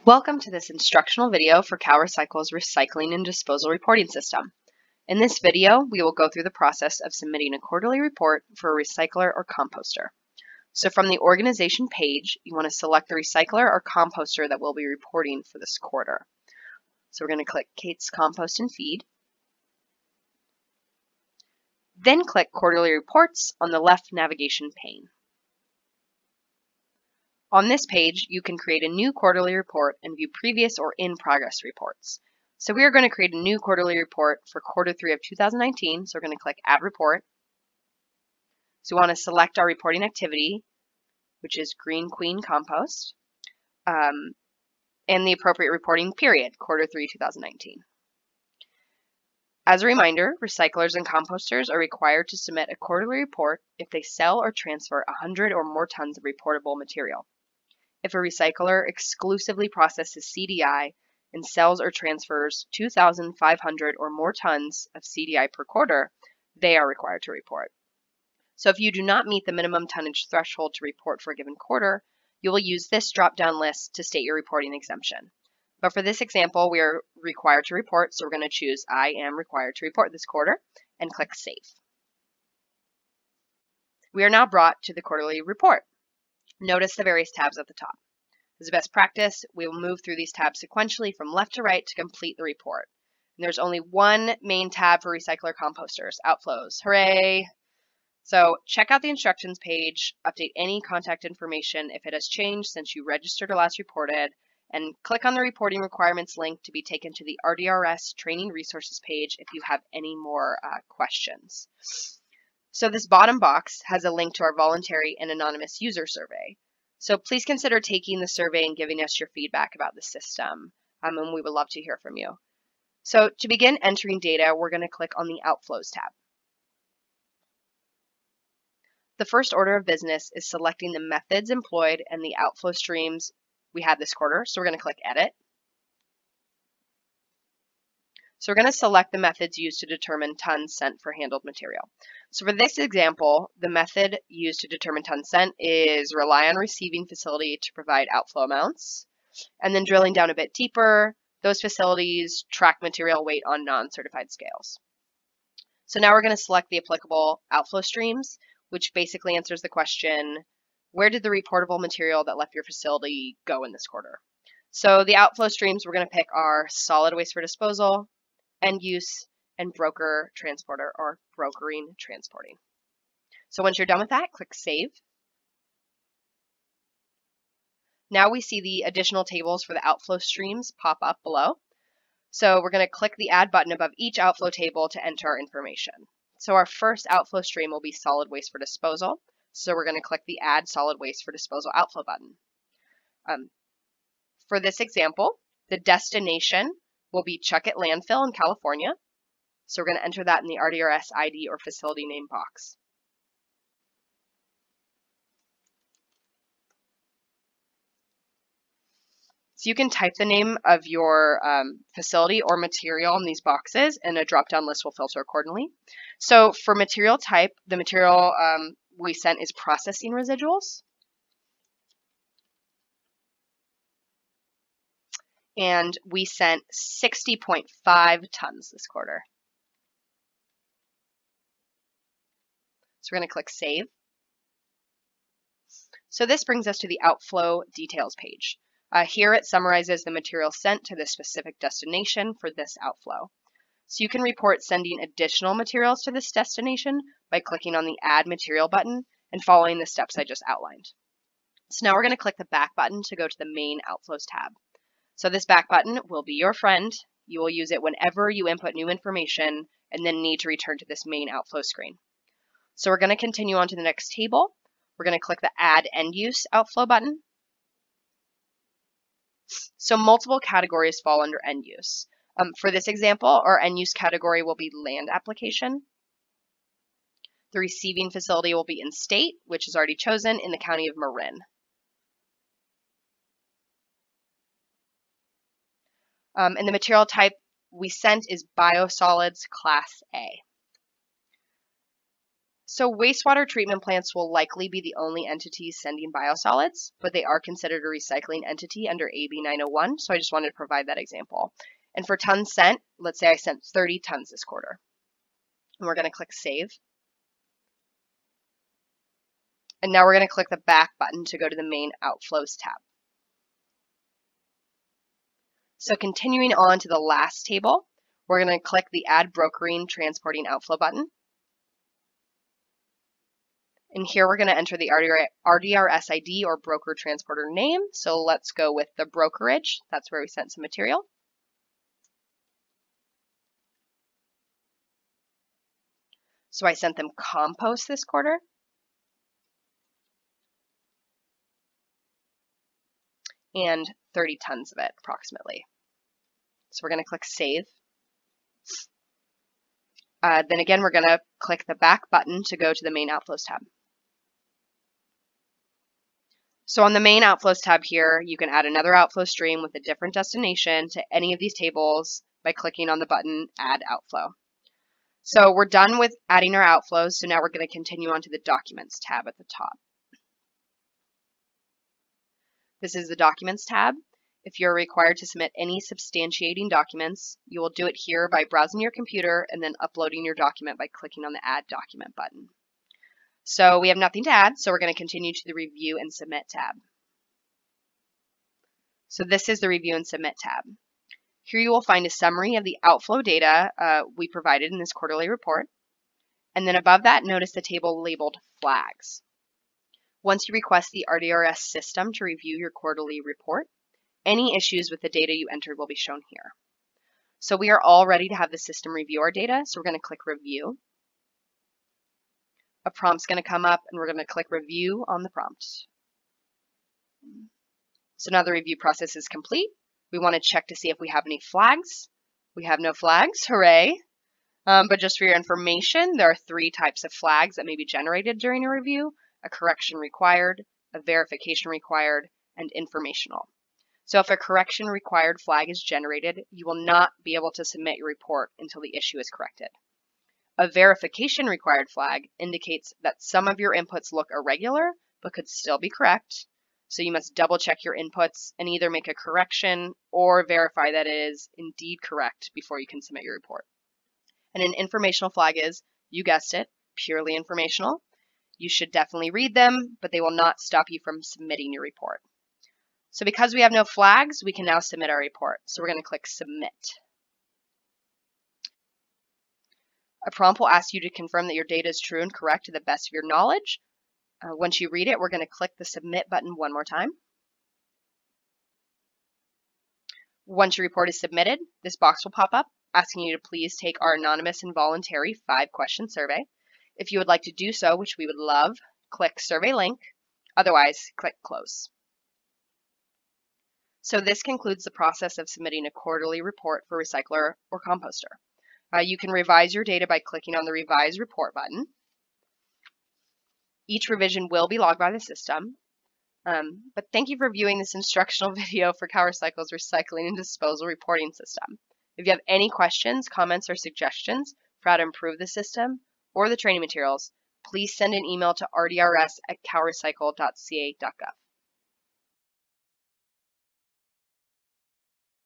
Welcome to this instructional video for CalRecycle's recycling and disposal reporting system. In this video, we will go through the process of submitting a quarterly report for a recycler or composter. So from the organization page, you want to select the recycler or composter that will be reporting for this quarter. So we're going to click Kate's Compost and Feed. Then click Quarterly Reports on the left navigation pane. On this page, you can create a new quarterly report and view previous or in-progress reports. So we are going to create a new quarterly report for Q3 of 2019. So we're going to click Add Report. So we want to select our reporting activity, which is Green Queen Compost, and the appropriate reporting period, Q3 2019. As a reminder, recyclers and composters are required to submit a quarterly report if they sell or transfer 100 or more tons of reportable material. If a recycler exclusively processes CDI and sells or transfers 2,500 or more tons of CDI per quarter, they are required to report. So if you do not meet the minimum tonnage threshold to report for a given quarter, you will use this drop-down list to state your reporting exemption. But for this example, we are required to report, so we're going to choose I am required to report this quarter and click Save. We are now brought to the quarterly report. Notice the various tabs at the top. As a best practice, we will move through these tabs sequentially from left to right to complete the report. And there's only one main tab for recycler composters, Outflows. Hooray! So check out the instructions page, update any contact information if it has changed since you registered or last reported, and click on the reporting requirements link to be taken to the RDRS training resources page if you have any more questions. So this bottom box has a link to our voluntary and anonymous user survey. So please consider taking the survey and giving us your feedback about the system, and we would love to hear from you. So to begin entering data, we're going to click on the Outflows tab. The first order of business is selecting the methods employed and the outflow streams we had this quarter. So we're going to click Edit. So we're going to select the methods used to determine tons sent for handled material. So for this example, the method used to determine tons sent is rely on receiving facility to provide outflow amounts. And then drilling down a bit deeper, those facilities track material weight on non-certified scales. So now we're going to select the applicable outflow streams, which basically answers the question, where did the reportable material that left your facility go in this quarter? So the outflow streams we're going to pick are solid waste for disposal, end use, and broker transporter or brokering transporting. So once you're done with that, click Save. Now we see the additional tables for the outflow streams pop up below. So we're going to click the Add button above each outflow table to enter our information. So our first outflow stream will be solid waste for disposal. So we're going to click the Add Solid Waste for Disposal outflow button. For this example, the destination will be Chuckett Landfill in California. So we're going to enter that in the RDRS ID or facility name box. So you can type the name of your facility or material in these boxes, and a drop-down list will filter accordingly. So for material type, the material we sent is processing residuals. And we sent 60.5 tons this quarter. So we're going to click Save. So this brings us to the Outflow Details page. Here it summarizes the material sent to the specific destination for this outflow. So you can report sending additional materials to this destination by clicking on the Add Material button and following the steps I just outlined. So now we're going to click the Back button to go to the main Outflows tab. So this back button will be your friend. You will use it whenever you input new information and then need to return to this main outflow screen. So we're going to continue on to the next table. We're going to click the Add End Use Outflow button. So multiple categories fall under end use. For this example, our end use category will be land application. The receiving facility will be in state, which is already chosen in the county of Marin. And the material type we sent is biosolids class A. So wastewater treatment plants will likely be the only entities sending biosolids, but they are considered a recycling entity under AB 901, so I just wanted to provide that example. And for tons sent, let's say I sent 30 tons this quarter. And we're going to click Save. And now we're going to click the back button to go to the main Outflows tab. So continuing on to the last table, we're going to click the Add Brokering Transporting Outflow button. And here we're going to enter the RDRS ID or broker transporter name. So let's go with the brokerage. That's where we sent some material. So I sent them compost this quarter. And 30 tons of it approximately. So we're going to click Save. Then again, we're going to click the back button to go to the main Outflows tab. So on the main Outflows tab here, you can add another outflow stream with a different destination to any of these tables by clicking on the button Add Outflow. So we're done with adding our outflows, so now we're going to continue on to the Documents tab at the top. This is the Documents tab. If you're required to submit any substantiating documents, you will do it here by browsing your computer and then uploading your document by clicking on the Add Document button. So we have nothing to add, so we're going to continue to the Review and Submit tab. So this is the Review and Submit tab. Here you will find a summary of the outflow data we provided in this quarterly report. And then above that, notice the table labeled Flags. Once you request the RDRS system to review your quarterly report, any issues with the data you entered will be shown here. So we are all ready to have the system review our data, so we're going to click Review. A prompt's going to come up and we're going to click Review on the prompt. So now the review process is complete. We want to check to see if we have any flags. We have no flags, hooray. But just for your information, there are 3 types of flags that may be generated during a review: a correction required, a verification required, and informational. So if a correction required flag is generated, you will not be able to submit your report until the issue is corrected. A verification required flag indicates that some of your inputs look irregular, but could still be correct. So you must double check your inputs and either make a correction or verify that it is indeed correct before you can submit your report. And an informational flag is, you guessed it, purely informational. You should definitely read them, but they will not stop you from submitting your report. So because we have no flags, we can now submit our report. So we're going to click Submit. A prompt will ask you to confirm that your data is true and correct to the best of your knowledge. Once you read it, we're going to click the Submit button one more time. Once your report is submitted, this box will pop up asking you to please take our anonymous and voluntary 5-question survey. If you would like to do so, which we would love, click Survey Link. Otherwise, click Close. So this concludes the process of submitting a quarterly report for Recycler or Composter. You can revise your data by clicking on the Revise Report button. Each revision will be logged by the system. But thank you for viewing this instructional video for CalRecycle's recycling and disposal reporting system. If you have any questions, comments, or suggestions for how to improve the system or the training materials, please send an email to rdrs@calrecycle.ca.gov.